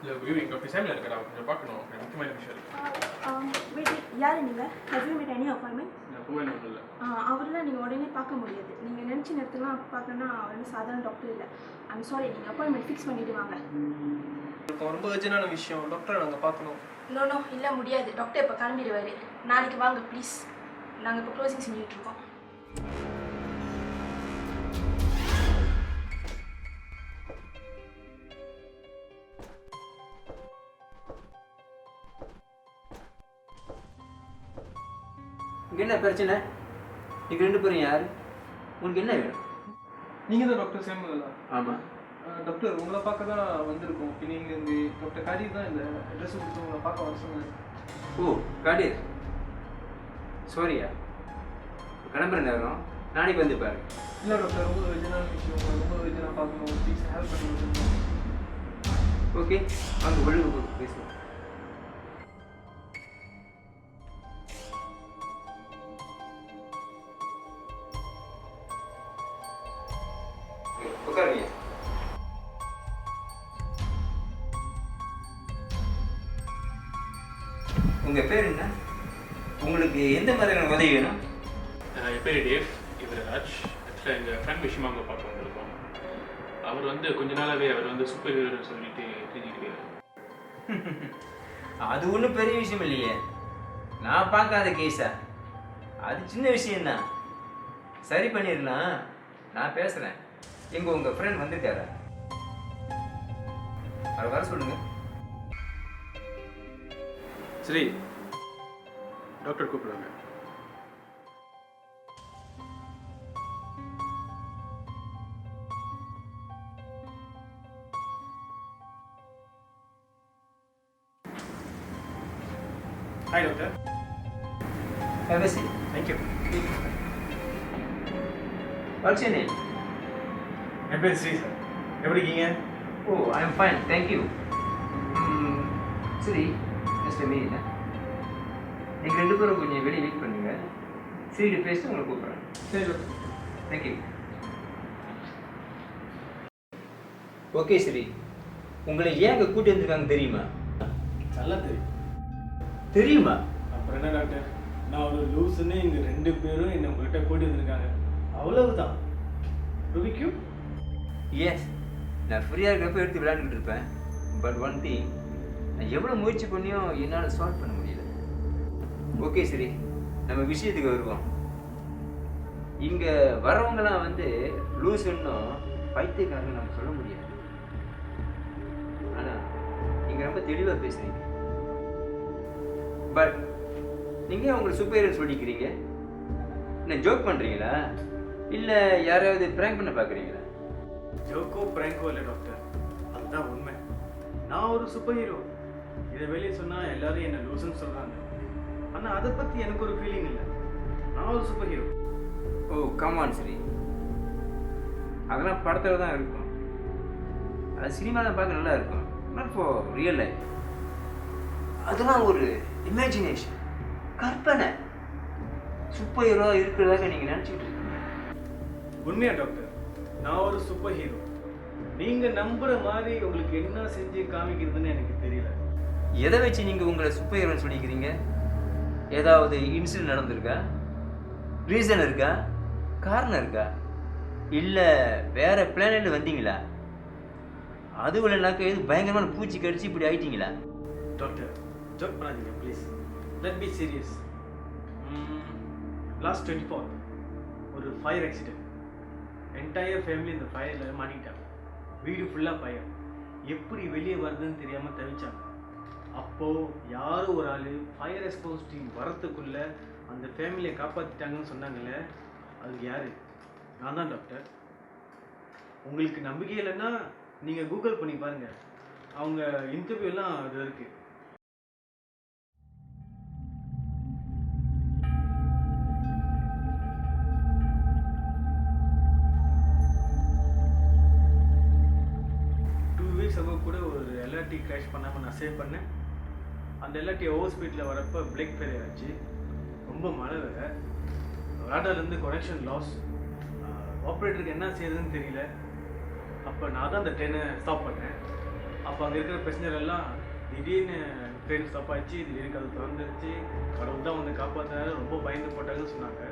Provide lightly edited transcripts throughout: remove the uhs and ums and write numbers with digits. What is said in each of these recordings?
இல்லை எங்கள் டாக்டர் சாமியில் இருக்கா கொஞ்சம் பார்க்கணும் எனக்கு முக்கியமான விஷயம் இருக்குது. வெயிட் யார் நீங்கள்? Have you mat any appointment? நான் போவேன் ஒன்றும் இல்லை. அவரெல்லாம் நீங்கள் உடனே பார்க்க முடியாது. நீங்கள் நினச்ச நேரத்துலாம் பார்க்கணுன்னா அவர் வந்து சாதாரண டாக்டர் இல்லை. ஐம் சாரி, நீங்கள் அப்பாயின்மெண்ட் ஃபிக்ஸ் பண்ணிவிட்டு வாங்க. ரொம்ப அர்ஜென்டான விஷயம், டாக்டரை நாங்கள் பார்க்கணும். நோ இல்லை முடியாது. டாக்டர் இப்போ கிளம்பிடுவார். நாளைக்கு வாங்க ப்ளீஸ். நாங்கள் இப்போ க்ளோசிங் செஞ்சுட்டு இருக்கோம். இங்கே என்ன பிரச்சனை? நீங்கள் 2 பேரும் யார்? உங்களுக்கு என்ன வேணும்? நீங்கள் தான் டாக்டர் சேமுவலா? ஆமாம் டாக்டர், உங்களை பார்க்க தான் வந்திருக்கோம். நீங்கள் இந்த டாக்டர் காதீர் தான் இந்த அட்ரஸ் கொடுத்து உங்களை பார்க்க வர சொன்னாங்க. ஓ காதீர், சாரியா, கிளம்புற நேரம் நாளைக்கு வந்து பாரு. இல்லை டாக்டர், ரொம்ப அர்ஜென்டான விஷயம், ரொம்ப அர்ஜென்டாக பார்க்கணும். ப்ளீஸ் ஹெல்ப் பண்ணுங்க. ஓகே வாங்க ஒழுங்கு பேசுவோம். உட்காருங்க. உங்கள் பேர் என்ன? உங்களுக்கு எந்த மாதிரியான உதவி வேணும்? என் பேர் டேவ், இவர் ராஜ். ஆக்சுவலாக எங்கள் ஃப்ரெண்ட் விஷயமா அங்கே பார்க்க வந்திருக்கோம். அவர் வந்து கொஞ்ச நாளாகவே அவர் வந்து சூப்பர் ஹீரோன்னு சொல்லிட்டு தெரிஞ்சுக்கிட்டு. அது ஒன்றும் பெரிய விஷயம் இல்லையே, நான் பார்க்காத கேஸா? அது சின்ன விஷயம்தான், சரி பண்ணிடலாம். நான் பேசுகிறேன். எங்கே உங்கள் ஃப்ரெண்ட் வந்திருக்காரா? அவர் வர சொல்லுங்க. சரி, டாக்டர் கூப்பிடுவாங்க. Hi doctor. Have a seat. Thank you. What's your name? என் பேர் ஸ்ரீ சார். எப்படி இருக்கீங்க? Oh, I am fine, thank you. சரி, மிஸ்டர் மீனா, நீங்கள் 2 பேரும் கொஞ்சம் வெளியே வெயிட் பண்ணுங்க. சரி பேசிட்டு உங்களை கூப்பிட்றேன். சரி டாக்டர். தேங்க்யூ. ஓகே சரி, உங்களை ஏன் அங்கே கூட்டி வந்திருக்காங்க தெரியுமா? நல்லா தெரியும். தெரியுமா? அப்புறம் என்ன டாக்டர், நான் ஒரு லூஸுன்னு இங்கே 2 பேரும் என்னை உங்கள்கிட்ட கூட்டி வந்திருக்காங்க, அவ்வளவுதான். ருபிக்யூ? எஸ், நான் ஃப்ரீயாக இருக்கப்போ எடுத்து விளையாண்டுக்கிட்டு இருப்பேன். பட் ஒன் திங், நான் எவ்வளோ முயற்சி பண்ணியும் என்னால் சால்வ் பண்ண முடியல. ஓகே சரி, நம்ம விஷயத்துக்கு வருவோம். இங்கே வரவங்களாம் வந்து லூஸுன்னும் பைத்தியக்காரங்க நம்ம சொல்ல முடியாது. ஆனால் நீங்கள் ரொம்ப தெளிவாக பேசுகிறீங்க. பட் நீங்கள் உங்களை சூப்பர் சொல்லிக்கிறீங்க. என்ன ஜோக் பண்ணுறீங்களா இல்லை யாராவது ப்ராங்க் பண்ண பார்க்குறீங்களா? ஜோக்கோ பிராங்கோ இல்லை டாக்டர், அதுதான் உண்மை. நான் ஒரு சூப்பர் ஹீரோ. இதை வெளியே சொன்னால் எல்லாரும் என்னை லூசுன்னு சொல்கிறாங்க. ஆனால் அதை பற்றி எனக்கு ஒரு ஃபீலிங் இல்லை. நான் ஒரு சூப்பர் ஹீரோ. ஓ கமான் சரி, அதெல்லாம் படத்தில் தான் இருக்கும். அது சினிமாவில் பார்க்க நல்லா இருக்கும், நாட் ஃபார் ரியல் லைஃப். அதெல்லாம் ஒரு இமேஜினேஷன், கற்பனை. சூப்பர் ஹீரோ இருக்கிறதாக நீங்கள் நினச்சிக்கிட்டு இருக்கீங்க. உண்மையா டாக்டர், நான் ஒரு சூப்பர் ஹீரோ. நீங்கள் நம்புகிற மாதிரி உங்களுக்கு என்ன செஞ்சு காமிக்கிறதுன்னு எனக்கு தெரியல. எதை வச்சு நீங்கள் உங்களை சூப்பர் ஹீரோன்னு சொல்லிக்கிறீங்க? ஏதாவது இன்சிடென்ட் நடந்திருக்கா? ரீசன் இருக்கா? காரணம் இருக்கா? இல்லை வேற பிளானட் வந்தீங்களா? அதுவும் இல்லைனாக்கா எது பயங்கரமான பூச்சி கடிச்சு இப்படி ஆயிட்டீங்களா? டாக்டர், ஜோக் பண்ணாதீங்க please. Let be serious. Last 24 ஒரு ஃபயர் ஆக்சிடென்ட். என்டையர் ஃபேமிலி இந்த ஃபயரில் மாட்டிக்கிட்டாங்க. வீடு ஃபுல்லாக ஃபயர். எப்படி வெளியே வருதுன்னு தெரியாமல் தவிச்சாங்க. அப்போது யாரோ ஒரு ஆள் ஃபயர் ரெஸ்பான்ஸ் டீம் வரத்துக்குள்ளே அந்த ஃபேமிலியை காப்பாற்றிட்டாங்கன்னு சொன்னாங்களே, அது யார்? நான் தான் டாக்டர். உங்களுக்கு நம்பிக்கை இல்லைன்னா நீங்கள் கூகுள் பண்ணி பாருங்கள், அவங்க இன்டர்வியூலாம் அது இருக்குது. கூட ஒரு எல்ஆர்டி கிராஷ் பண்ணாமல் நான் சேவ் பண்ணேன். அந்த எல்ஆர்டி ஓவர் ஸ்பீடில் வரப்போ பிரேக் ஃபெயிலியர் ஆச்சு. ரொம்ப மழை வேறு. ராடார்லேருந்து கனெக்ஷன் லாஸ். ஆப்ரேட்டருக்கு என்ன செய்யுதுன்னு தெரியல. அப்போ நான் தான் அந்த ட்ரெயினை ஸ்டாப் பண்ணேன். அப்போ அங்கே இருக்கிற பிரச்சனைகள் எல்லாம் திடீர்னு ட்ரெயின் ஸ்டாப் ஆயிடுச்சு, திடீர்னு அது திறந்துருச்சு, கடவுள் தான் வந்து காப்பாற்றினாரு, ரொம்ப பயந்து போட்டாங்கன்னு சொன்னாங்க.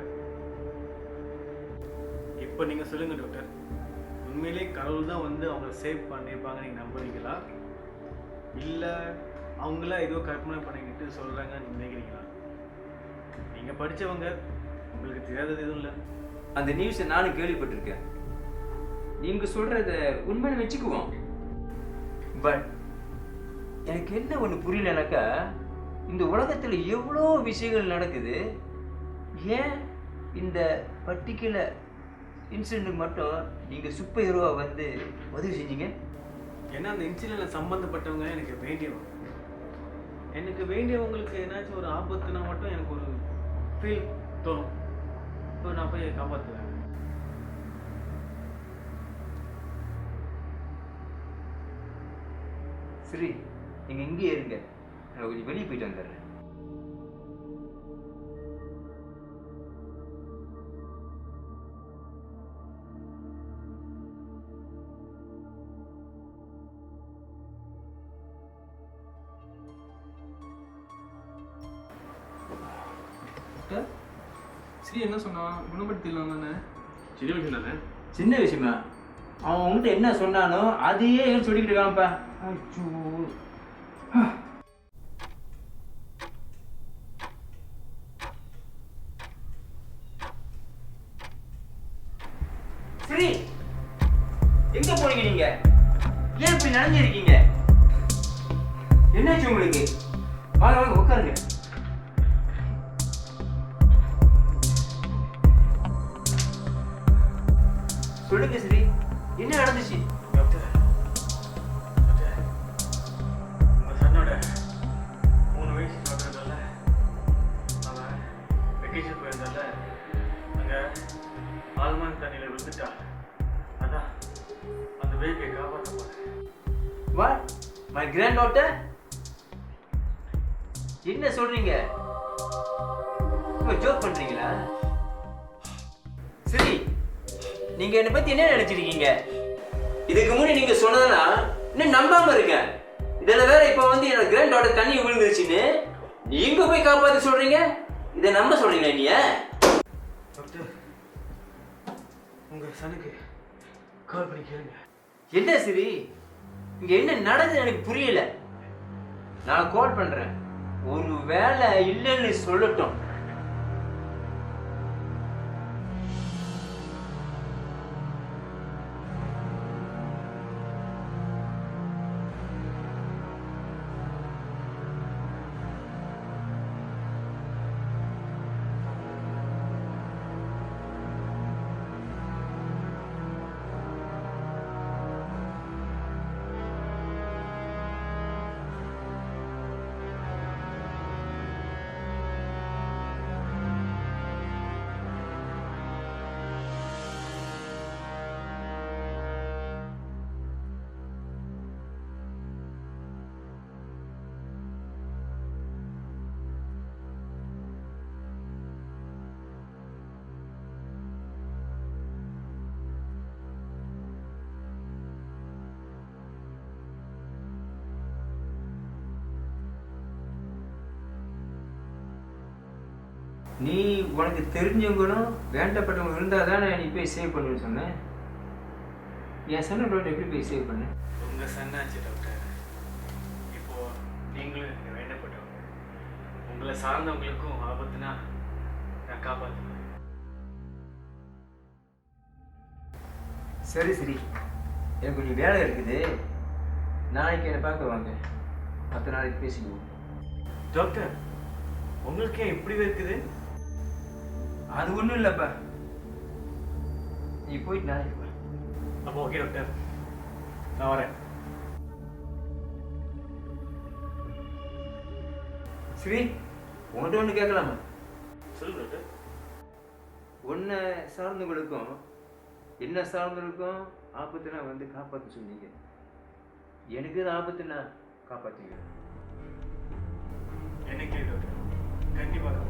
இப்போ நீங்கள் சொல்லுங்கள் டாக்டர், உண்மையிலே கடவுள் தான் வந்து அவங்கள சேவ் பண்ணியிருப்பாங்க நீங்கள் நம்புறீங்களா, இல்லை அவங்கள ஏதோ கற்பனை பண்ணிக்கிட்டு சொல்கிறாங்கன்னு நினைக்கிறீங்களா? நீங்கள் படித்தவங்க, உங்களுக்கு தெரியாதது எதுவும் இல்லை. அந்த நியூஸை நானும் கேள்விப்பட்டிருக்கேன். நீங்கள் சொல்கிறத உண்மையில வச்சுக்குவோம். பட் எனக்கு என்ன ஒன்று புரியலனாக்கா, இந்த உலகத்தில் எவ்வளோ விஷயங்கள் நடக்குது, ஏன் இந்த பர்டிகுலர் இன்சிடென்ட் மட்டும் நீங்கள் சூப்பர் ஹீரோவாக வந்து உதவி செஞ்சீங்க? ஏன்னா அந்த இன்சிடென்ட்ல சம்மந்தப்பட்டவங்க எனக்கு வேண்டியவங்க. எனக்கு வேண்டியவங்களுக்கு ஏதாச்சும் ஒரு ஆபத்துனா மட்டும் எனக்கு ஒரு ஃபீல் தோணும். இப்போ நான் போய் காப்பாற்றுவேன். சரி, நீங்கள் இங்கேயே இருங்க, நான் கொஞ்சம் வெளியே போயிட்டு வந்துடுறேன். டாக்டர், ஸ்ரீ என்ன சொன்னான்? குணப்படுத்திடலாம் தானே? சின்ன விஷயம் தானே. சின்ன விஷயமா? அவன் உங்ககிட்ட என்ன சொன்னானோ அதையே சொல்லிக்கிட்டு இருக்கான்ப்பா. அச்சோ. சரி, எங்க போறீங்க நீங்க? ஏன் இப்படி நனைஞ்சிருக்கீங்க? என்னாச்சு உங்களுக்கு? வாங்க வாங்க உட்காருங்க. சொல்லுங்க ஸ்ரீ, என்ன நடந்துச்சு? டாக்டர், உங்கள் சன்னோட 3 வயசு டாக்டர்ல அவன் வெக்கேஷன் போயிருந்தால அங்கே ஆல்மான் தண்ணியில் விழுந்துட்டா. அதான் அந்த பேபியை காப்பாற்ற போகிறேன். What? My granddaughter? என்ன சொல்றீங்க? ஜோக் பண்றீங்களா? சரி, நீங்க என்னை பத்தி என்ன நினைச்சிருக்கீங்க? இதுக்கு முன்னாடி நீங்க சொன்னதெல்லாம் இன்னும் நம்பாம இருக்கேன். இதில் வேற இப்ப வந்து என்னோட கிராண்ட் டாட்டர் தண்ணி விழுந்துருச்சுன்னு நீங்க போய் காப்பாற்ற சொல்றீங்க. இதை நம்ப சொல்றீங்களா நீங்க? டாக்டர், உங்கள் சனுக்கு கால் பண்ணி கேளுங்க. என்ன சரி, இங்க என்ன நடக்குது எனக்கு புரியல. நான் கால் பண்றேன், ஒரு வேலை இல்லைன்னு சொல்லட்டும். நீ உனக்கு தெரிஞ்சவங்களும் வேண்டப்பட்டவங்க இருந்தால் தானே நீ போய் சேவ் பண்ணுன்னு சொன்னேன். என் சன்ன டாக்டர் எப்படி போய் சேவ் பண்ண? உங்கள் சன்னாச்சு டாக்டர். இப்போ நீங்களும் எனக்கு வேண்டப்பட்டவங்க. உங்களை சார்ந்தவங்களுக்கும் ஆபத்துனா நான் காப்பாற்றுவேன். சரி சரி, எனக்கு கொஞ்சம் வேலை இருக்குது, நாளைக்கு என்னை பார்க்க வாங்க, மற்ற நாளைக்கு பேசிக்குவோம். டாக்டர், உங்களுக்கு ஏன் இப்படி இருக்குது? அது ஒன்றும் இல்லைப்பா, நீ போயிட்டு நாளைக்கு வா. அப்போ ஓகே டாக்டர், நான் வரேன். ஸ்ரீ, உங்கள்கிட்ட ஒன்று கேட்கலாமா? சொல்லுங்க டாக்டர். உன்னை சார்ந்தவங்களுக்கும் என்ன சார்ந்தவங்களுக்கும் ஆபத்துனா வந்து காப்பாற்ற சொன்னீங்க. எனக்கு இது ஆபத்துனா காப்பாற்றுங்க. என்னைக்கே டாக்டர், கண்டிப்பாக.